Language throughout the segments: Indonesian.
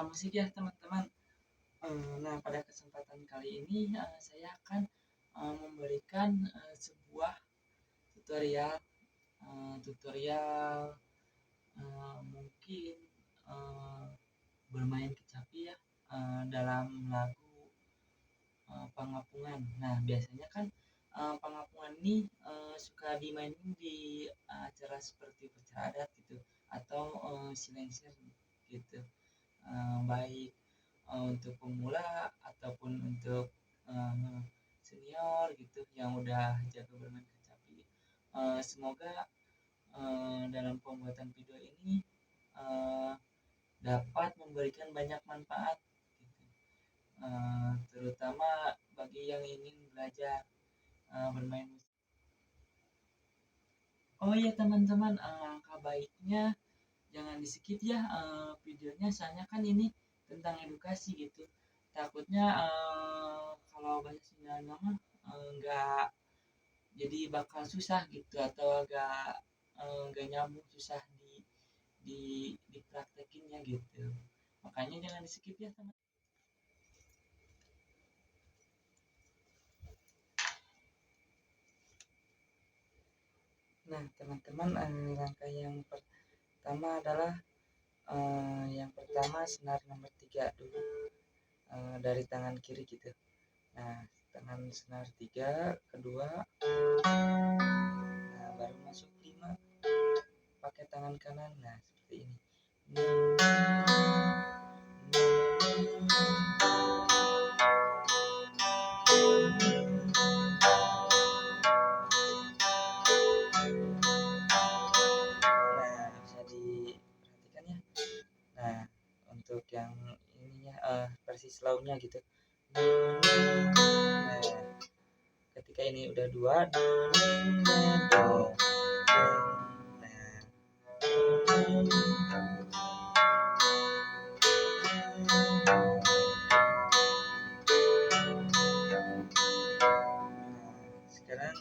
musik ya teman-teman. Nah, pada kesempatan kali ini saya akan memberikan sebuah tutorial tutorial mungkin eh, bermain kecapi ya dalam lagu Pangapungan. Nah, biasanya kan Pangapungan ini suka dimainin di acara seperti upacara adat gitu atau silengser gitu. Baik untuk pemula ataupun untuk senior gitu yang udah jago bermain kecapi. Semoga dalam pembuatan video ini uh, dapat memberikan banyak manfaat gitu. Terutama bagi yang ingin belajar bermain musik. Oh iya teman-teman, angka baiknya jangan di skip ya videonya, soalnya kan ini tentang edukasi gitu. Takutnya kalau bahasa Sunda mah nggak, jadi bakal susah gitu atau agak nyambung, susah di dipraktekinnya gitu. Makanya jangan di skip ya teman. Nah teman-teman, langkah yang pertama adalah yang pertama senar nomor 3 dulu dari tangan kiri gitu. Nah, tangan senar 3, kedua, nah baru masuk 5 pakai tangan kanan. Nah, seperti ini. Nah, bisa diperhatikan ya. Nah, untuk yang ininya versi slow-nya gitu. Nah, ketika ini udah 2, sekarang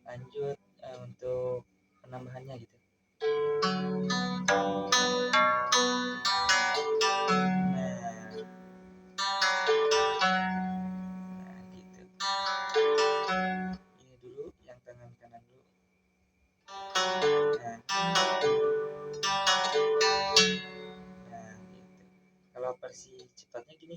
lanjut untuk penambahannya gitu. Nah gitu. Ini dulu yang tangan kanan dulu. Nah gitu. Kalau versi cepatnya gini.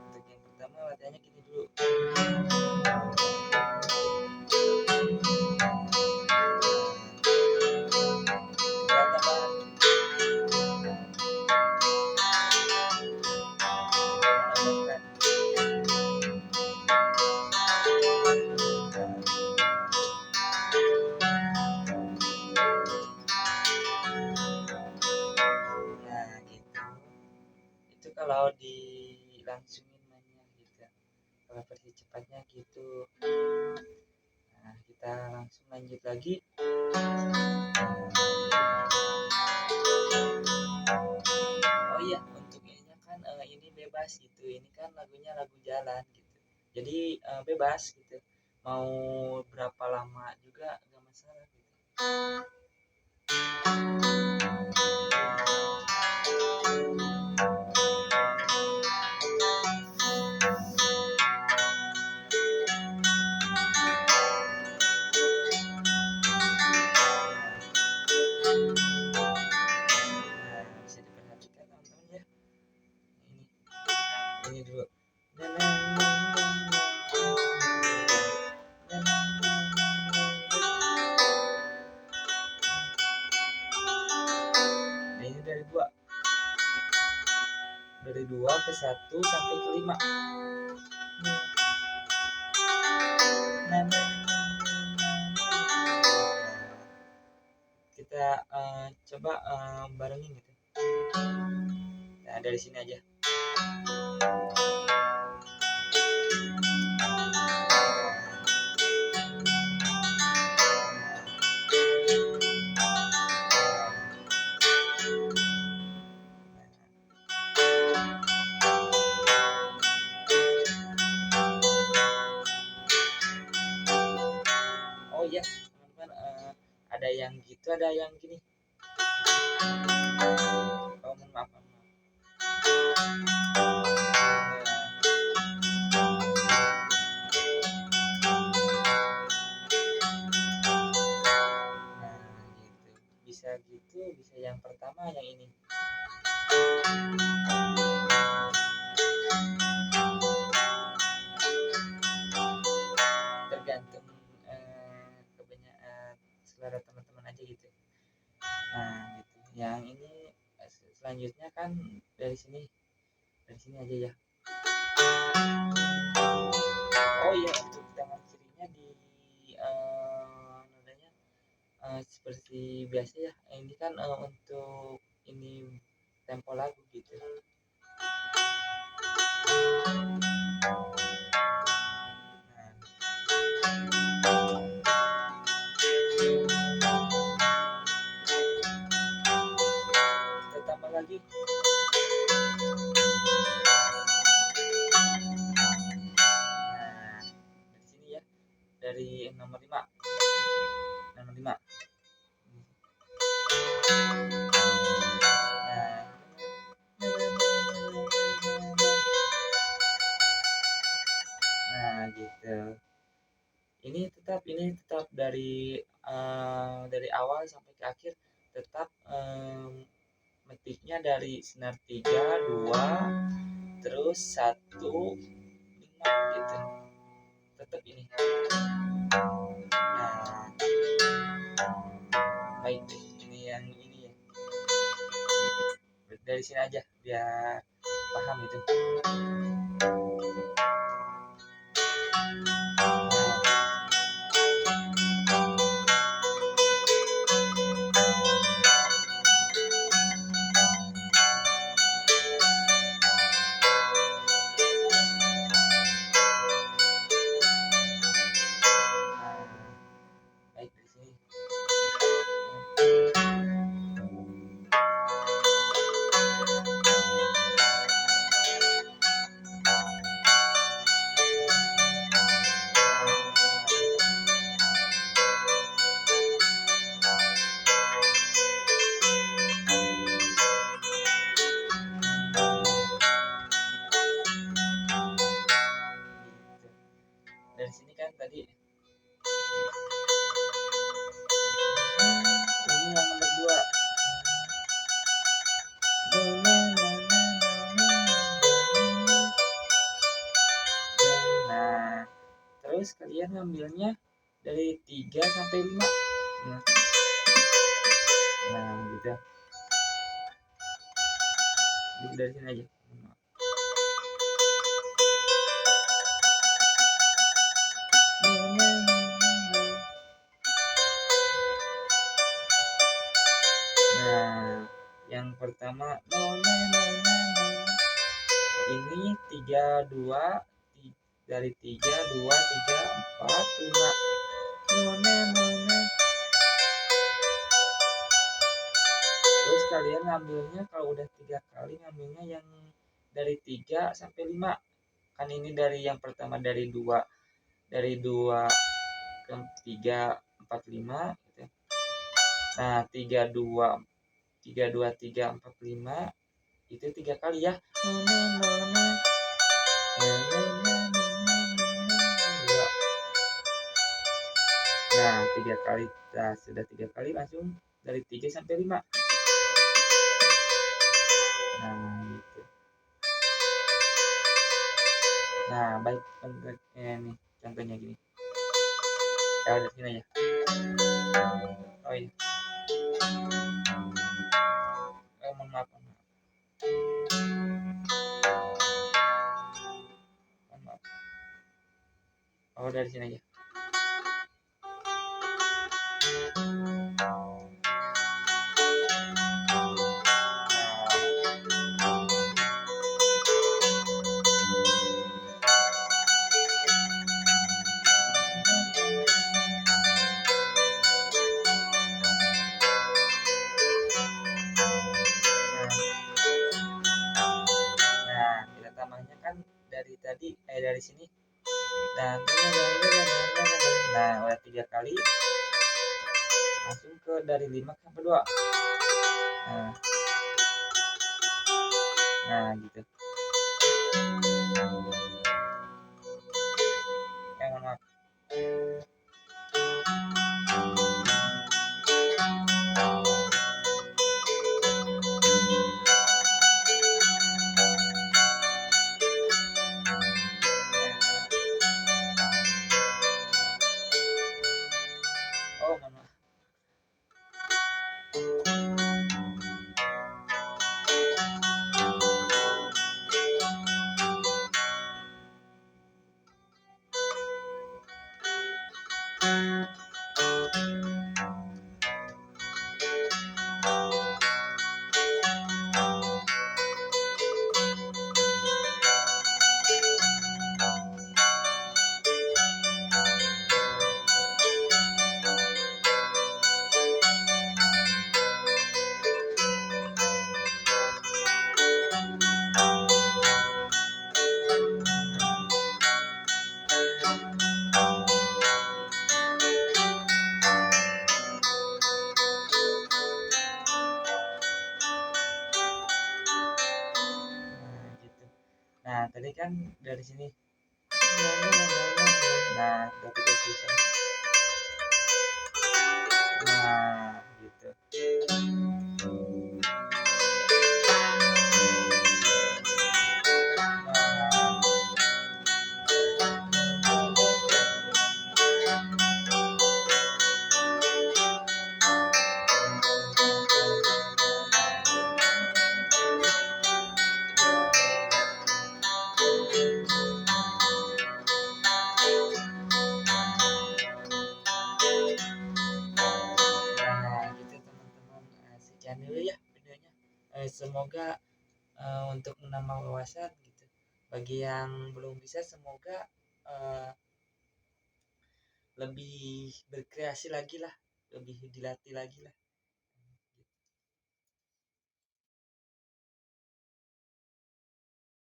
Untuk yang pertama latihannya gini dulu. Nah gitu. Itu kalau dilangsungin mainnya gitu. Kalau versi cepatnya gitu. Nah kita langsung lanjut lagi. Oh iya, untuk ininya kan ini bebas gitu. Ini kan lagunya lagu jalan gitu. Jadi bebas gitu. Mau berapa lama juga gak masalah gitu. Bisa diperhatikan teman-teman ya. Ini dulu. Nah, ini dari 2 ke 1 sampai ke 5. Kita coba barengin gitu. Nah, dari sini aja. yang gitu, ada yang gini. Oh, maaf. Bisa gitu, bisa yang pertama, yang ini. Tergantung kebanyakan selera teman-teman aja gitu. Nah gitu, yang ini selanjutnya kan dari sini aja ya. Oh iya, untuk tangan kirinya di nadanya seperti biasa ya. Ini kan untuk ini tempo lagu gitu. Kita tambah lagi. Nah, dari sini ya, dari nomor 5. Nah gitu. Ini tetap dari awal sampai ke akhir tetap metiknya dari senar 3, 2, terus 1, 5 gitu. Tetap ini. Nah, baik deh. Ini yang ini ya. Dari sini aja biar paham itu. Baik di sini. Dari sini kan tadi ini yang nomor 2. Nah, terus kalian ngambilnya dari 3 sampai 5. Nah gitu. Dari sini aja. Nah, yang pertama ini 3, 2, dari 3, 2, 3, 4, 5. Terus kalian ngambilnya kalau udah 3 kali ngambilnya yang dari 3 sampai 5. Kan ini dari yang pertama dari 2 ke 3, 4, 5 gitu. Nah, 3, 2, 3, 4, 5 itu 3 kali ya. Nah, 3 kali. Nah, sudah 3 kali langsung dari 3 sampai 5. Nah, gitu. Nah, baik nih contohnya gini. Kita dari sini aja. Oh iya. Mohon maaf. Oh, dari sini aja. Nah, kita tambahnya kan dari sini. Nah, udah 3 kali. langsung ke dari 5 sampai 2. Nah, nah gitu. Yang mana? Oh, mana? Gitu. Nah, tadi kan dari sini. Nah, berarti kayak gitu. Nah, gitu. Nah, gitu teman-teman. Sekian dulu ya videonya. Semoga untuk menambah wawasan gitu. Bagi yang belum bisa, semoga lebih berkreasi lagi lah, lebih dilatih lagi lah.